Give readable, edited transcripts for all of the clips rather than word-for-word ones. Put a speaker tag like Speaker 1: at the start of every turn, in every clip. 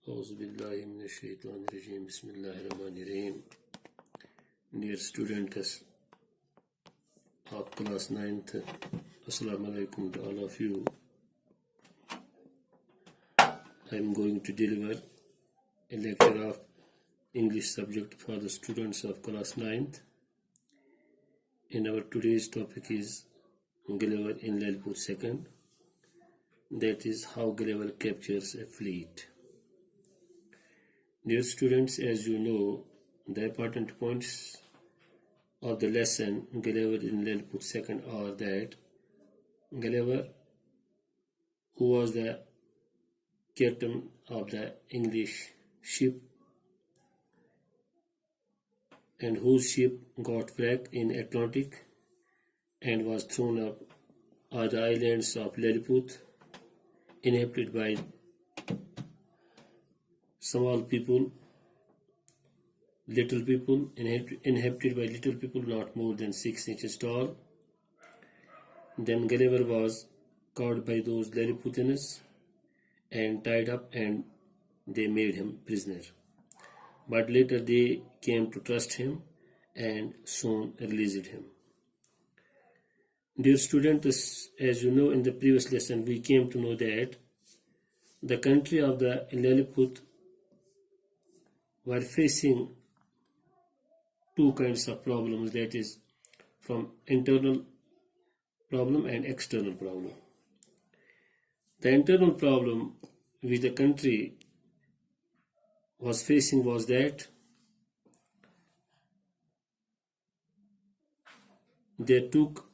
Speaker 1: Auzubillahiminash-shaytanir-rajim. Bismillahir-rahmanir-rahim. Dear students of class 9th, Assalamu alaikum to all of you. I am going to deliver a lecture of English subject for the students of class 9th. And our today's topic is Gulliver in Lilliput II. That is how Gulliver captures a fleet. Dear students, as you know, the important points of the lesson Gulliver in Lilliput II are that Gulliver, who was the captain of the English ship and whose ship got wrecked in Atlantic and was thrown up are the islands of Lilliput, inhabited by small people, little people, inhabited by little people not more than 6 inches tall. Then Gulliver was caught by those Lilliputians and tied up, and they made him prisoner. But later they came to trust him and soon released him. Dear students, as you know, in the previous lesson we came to know that the country of the Lilliput were facing two kinds of problems, that is from internal problem and external problem. The internal problem which the country was facing was that they took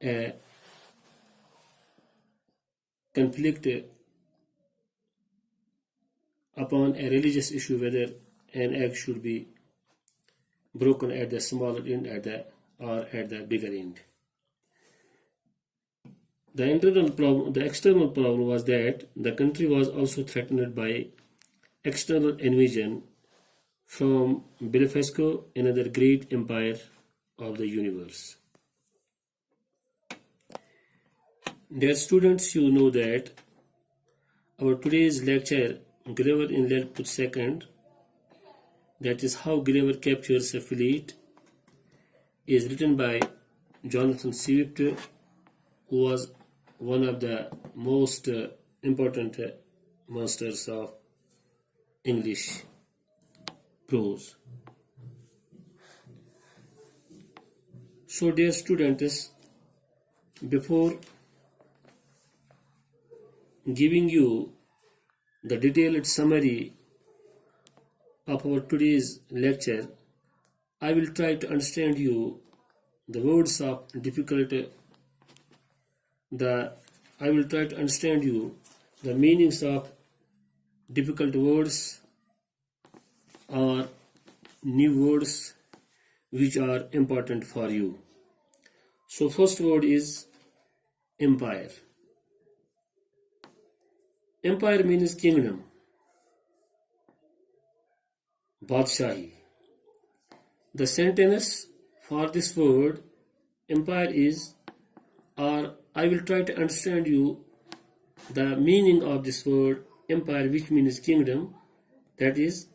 Speaker 1: a conflict upon a religious issue whether an egg should be broken at the smaller end or at the bigger end. The external problem was that the country was also threatened by external invasion from Belfasco, another great empire of the universe. Dear students, you know that our today's lecture, Gulliver in Lilliput II, that is how Gulliver captures a fleet, is written by Jonathan Swift, who was one of the most important masters of English prose. So dear students, before giving you the detailed summary of our today's lecture, I will try to understand you the words of difficult. I will try to understand you the meanings of difficult words or new words which are important for you. So first word is empire. Empire means kingdom, Badshahi. The sentence for this word empire is, or I will try to understand you the meaning of this word empire, which means kingdom, that is,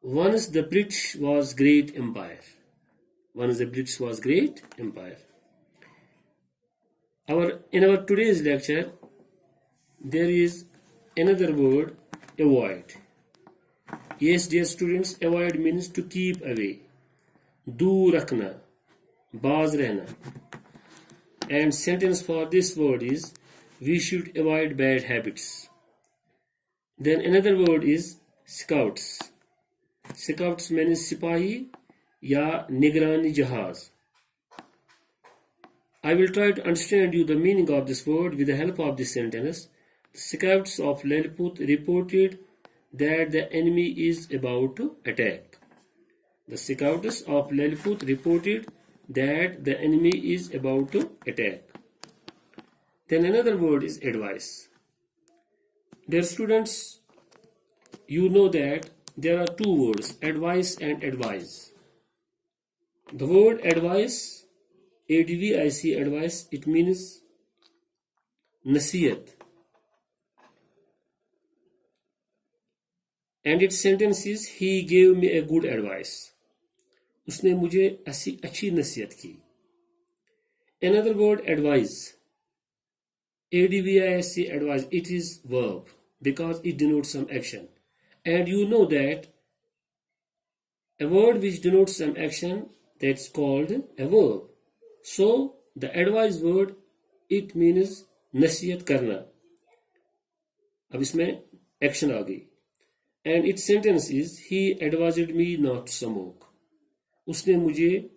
Speaker 1: once the British was great empire. Once the British was great empire. In our today's lecture, there is another word, avoid. Yes, dear students, avoid means to keep away. Dur rakhna, baaz rehna. And sentence for this word is, we should avoid bad habits. Then another word is scouts. Scouts means sipahi ya nigrani jahaz. I will try to understand you the meaning of this word with the help of this sentence. The scouts of Lilliput reported that the enemy is about to attack. The scouts of Lilliput reported that the enemy is about to attack. Then another word is advice. Dear students, you know that there are two words, advice and advise. The word advice, ADVIC, advice, it means nasiyat. And its sentence is, he gave me a good advice. उसने मुझे अच्छी नसीहत की. Another word, advise. Advice, advise. It is verb because it denotes some action. And you know that a word which denotes some action, that's called a verb. So the advise word, it means नसीहत करना. अब इसमें action आ गई. And its sentence is, he advised me not to smoke. उसने मुझे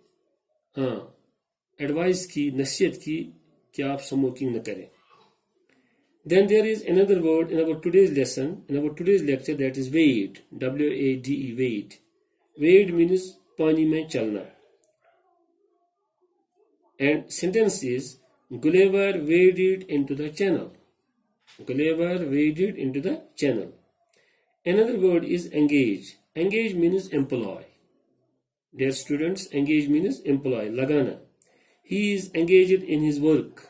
Speaker 1: advice की, नसीहत की कि आप smoking न करें. Then there is another word in our today's lesson, in our today's lecture, that is wade. W-A-D-E, wade. Wade means पानी में चलना. And sentence is, Gulliver waded into the channel. Gulliver waded into the channel. Another word is engage. Engage means employ. Dear students, engage means employ, lagana. He is engaged in his work.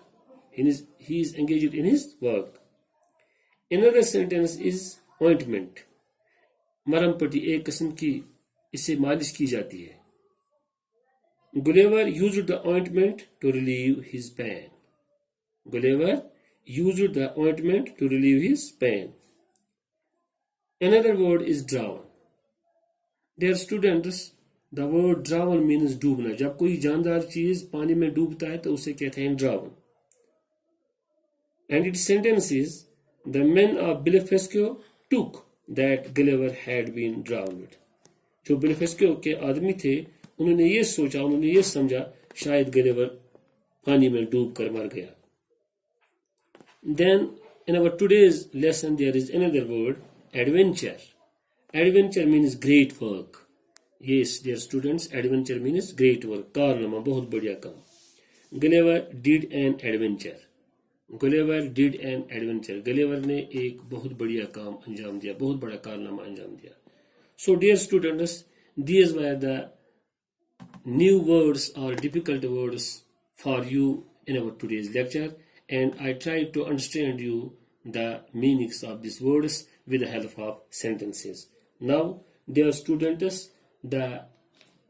Speaker 1: He is engaged in his work. Another sentence is ointment. मरहम पट्टी एक किस्म की इससे मालिश की जाती है. Gulliver used the ointment to relieve his pain. Gulliver used the ointment to relieve his pain. Another word is drown. Dear students, the word drown means डूबना. जब कोई जानदार चीज पानी में डूबता है तो उसे कहते हैं drown. And its sentence is, the men of Lilliput took that Gulliver had been drowned. जो बिलफेस्को के आदमी थे उन्होंने ये सोचा, उन्होंने ये समझा शायद गलिवर पानी में डूब कर मर गया. Then in our today's lesson there is another word, adventure. Adventure means great work. Yes, dear students, adventure means great work. कारनामा, बहुत बढ़िया काम. Gulliver did an adventure. Gulliver did an adventure. Gulliver ने एक बहुत बढ़िया काम अंजाम दिया, बहुत बड़ा कारनामा अंजाम दिया. So dear students, these were the new words or difficult words for you in our today's lecture, and I tried to understand you the meanings of these words with the help of sentences. Now, dear students,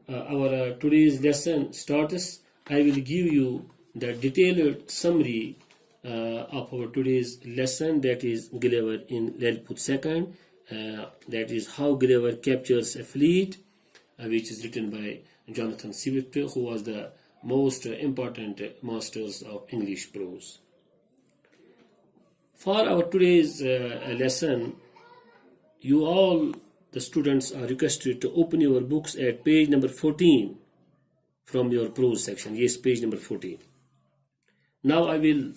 Speaker 1: our today's lesson starts. I will give you the detailed summary of our today's lesson, that is Gulliver in Lilliput II. That is how Gulliver captures a fleet, which is written by Jonathan Swift, who was the most important masters of English prose. For our today's lesson, you all, the students, are requested to open your books at page number 14 from your prose section. Yes, page number 14. Now I will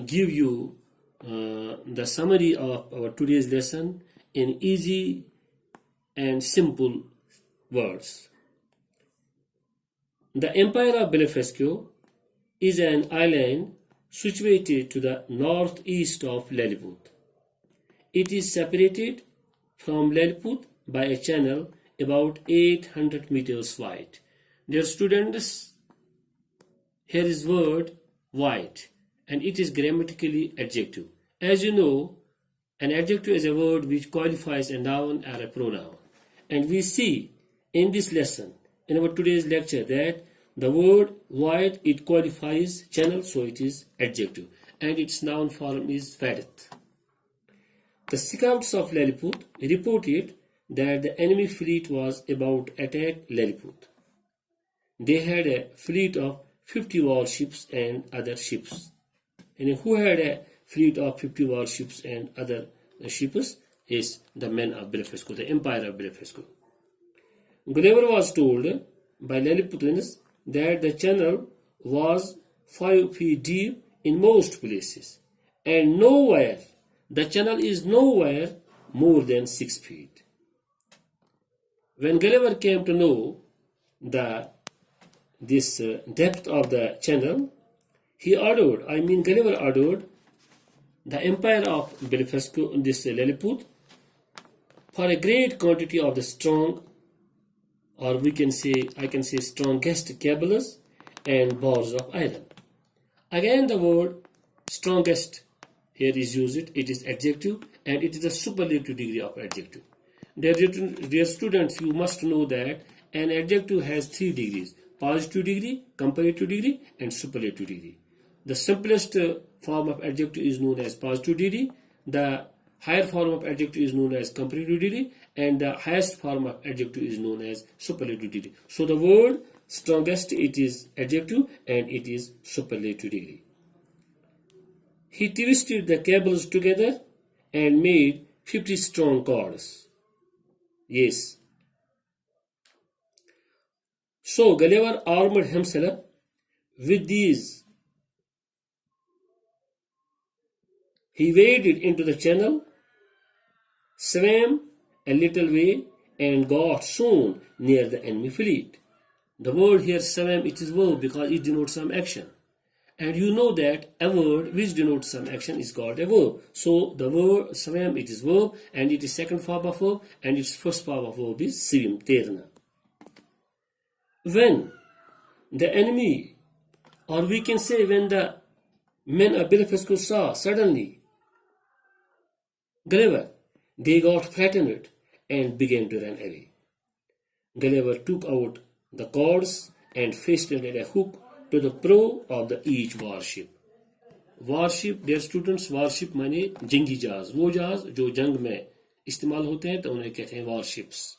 Speaker 1: give you the summary of our today's lesson in easy and simple words. The Empire of Lilliput is an island situated to the northeast of Lilliput. It is separated from Lilliput by a channel about 800 meters wide. Dear students, here is word wide, and it is grammatically adjective. As you know, an adjective is a word which qualifies a noun or a pronoun. And we see in this lesson, in our today's lecture, that the word wide, it qualifies channel, so it is adjective. And its noun form is fadet. The scouts of Lilliput reported that the enemy fleet was about to attack Lilliput. They had a fleet of 50 warships and other ships. And who had a fleet of 50 warships and other ships is the men of Lilliput, the empire of Lilliput. Gulliver was told by Lilliputians that the channel was 5 feet deep in most places, and nowhere, the channel is nowhere more than 6 feet. When Gulliver came to know this depth of the channel, Gulliver ordered the empire of Lilliput for a great quantity of the strong, or I can say strongest cables and bars of iron. Again the word strongest here is used, it is adjective and it is a superlative degree of adjective. Dear students, you must know that an adjective has 3 degrees: positive degree, comparative degree and superlative degree. The simplest form of adjective is known as positive degree, the higher form of adjective is known as comparative degree, and the highest form of adjective is known as superlative degree. So the word strongest, it is adjective and it is superlative degree. He twisted the cables together and made 50 strong cords. Yes. So Gulliver armed himself with these. He waded into the channel, swam a little way, and got soon near the enemy fleet. The word here swam, it is verb because it denotes some action. And you know that a word which denotes some action is called a verb. So the word swam, it is verb and it is second form of verb and its first form of verb is swim, terna. When the enemy, or we can say when the men of Lilliput saw suddenly Gulliver, they got frightened and began to run away. Gulliver took out the cords and fastened a hook to the prow of each warship. Warship, dear students, warship माने जंगी जहाज, वो जहाज जो जंग में इस्तेमाल होते हैं तो उन्हें कहते हैं warships.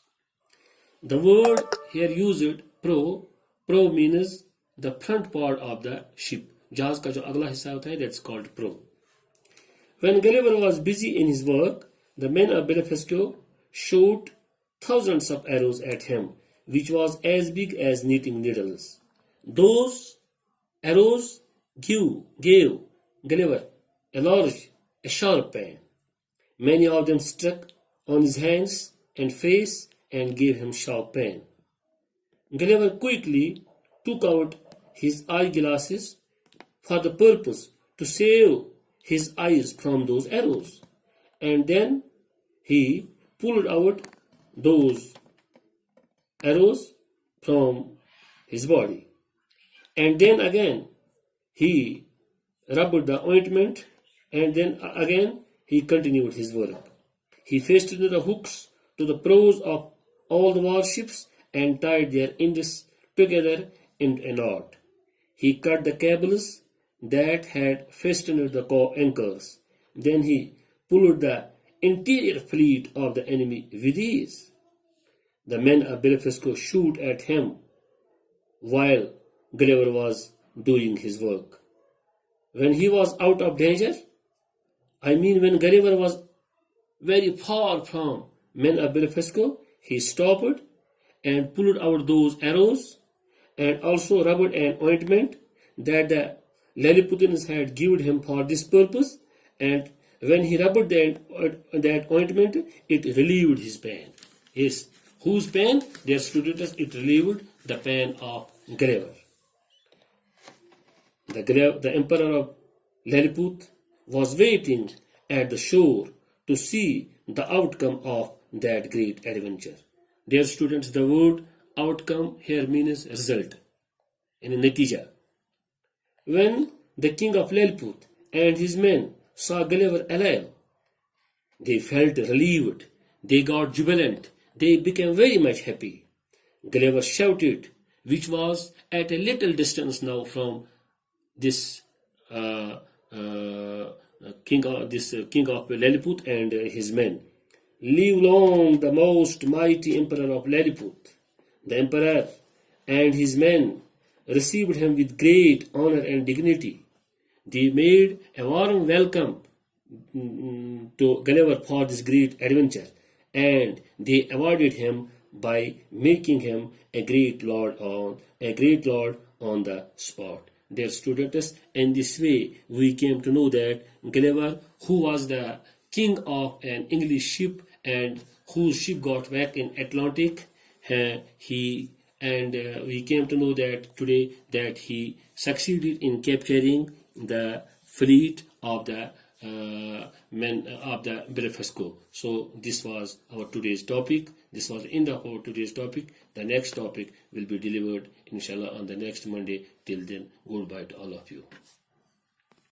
Speaker 1: The word here used prow means the front part of the ship. जहाज का जो अगला हिस्सा होता है that's called prow. When Gulliver was busy in his work, the men of Lilliput shot thousands of arrows at him, which was as big as knitting needles. Those arrows gave Gulliver a sharp pain. Many of them struck on his hands and face and gave him sharp pain. Gulliver quickly took out his eyeglasses for the purpose to save his eyes from those arrows, and then he pulled out those arrows from his body, and then again he rubbed the ointment, and then again he continued his work. He fastened the hooks to the prows of all the warships and tied their ends together in a knot. He cut the cables that had fastened the anchors. Then he pulled the interior fleet of the enemy with ease. The men of Lilliput shoot at him while Gulliver was doing his work. When he was out of danger, when Gulliver was very far from men of Lilliput, he stopped and pulled out those arrows and also rubbed an ointment that the Lilliputians had given him for this purpose, and when he rubbed that ointment, it relieved his pain. Yes, whose pain? Their students, it relieved the pain of Gulliver. The emperor of Lilliput was waiting at the shore to see the outcome of that great adventure. Dear students, the word outcome here means result, in a natija. When the king of Lilliput and his men saw Gulliver alive, they felt relieved, they got jubilant, they became very much happy. Gulliver shouted, which was at a little distance now from this king of Lilliput and his men. Live long the most mighty emperor of Lilliput. The emperor and his men received him with great honor and dignity. They made a warm welcome to Gulliver for this great adventure, and they awarded him by making him a great lord on the spot. Dear students, in this way we came to know that Gulliver, who was the king of an English ship and whose ship got wrecked in Atlantic, we came to know that today that he succeeded in capturing the fleet of the men of the Lilliput. So this was our today's topic. This was the end of our today's topic. The next topic will be delivered inshallah on the next Monday. Till then, goodbye to all of you.